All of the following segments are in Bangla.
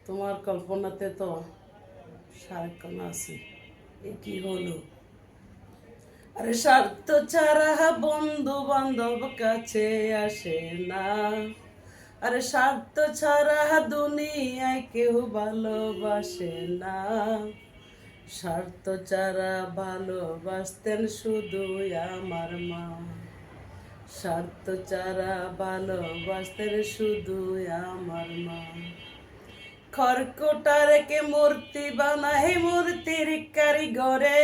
তোমার কল্পনাতে তো সারাক্ষণ আছি। এ কি হলো? আরে স্বার্থ ছাড়া বন্ধু বান্ধব কাছে আসে না। আরে স্বার্থ ছাড়া দুনিয়ায় কেউ ভালোবাসে না। স্বার্থ ছাড়া ভালোবাসতেন শুধু আমার মা। স্বার্থ ছাড়া ভালোবাসতেন শুধু আমার মা। খড়কুটা রেখে মূর্তি বানাই মূর্তির কারিগরে,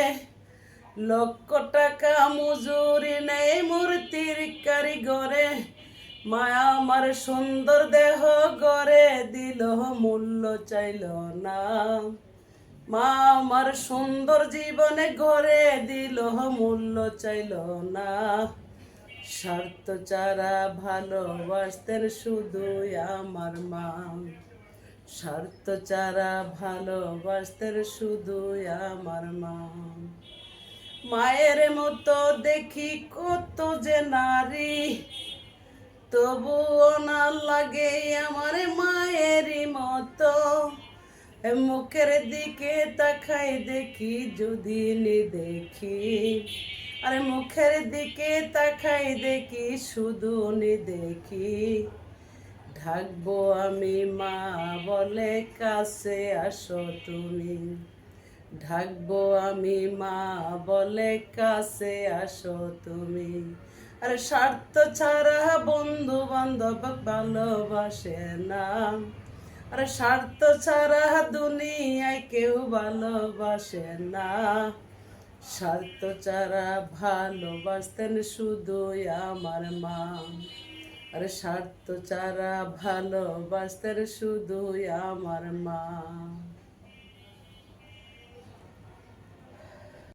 লক্ষ টাকা মজুরি নেই মূর্তির কারিগরে। মায়া আমার সুন্দর দেহ গড়ে দিল, মূল্য চাইল না। মা আমার সুন্দর জীবনে গড়ে দিল, মূল্য চাইল না। স্বার্থ ছাড়া ভালোবাসতেন শুধু আমার মা। স্বার্থ ছাড়া ভালোবাসতেন শুধু আমার মা। মায়ের মতো দেখি কত যে নারী, তবুও না লাগে আমার মায়েরই মতো। মুখের দিকে তাকাই দেখি যদি দেখি, আরে মুখের দিকে তাকাই দেখি শুধু দেখি। ঢাকবো আমি মা বলে কাছে আসো তুমি। ঢাকবো আমি মা বলে কাছে আসো তুমি। আরে স্বার্থ ছাড়া বন্ধু বান্ধব ভালোবাসে না। আরে স্বার্থ ছাড়া দুনিয়ায় কেউ ভালোবাসে না। স্বার্থ ছাড়া ভালোবাসতেন শুধু আমার মা। আরে স্বার্থ ছাড়া ভালোবাসতেন শুধু আমার মা।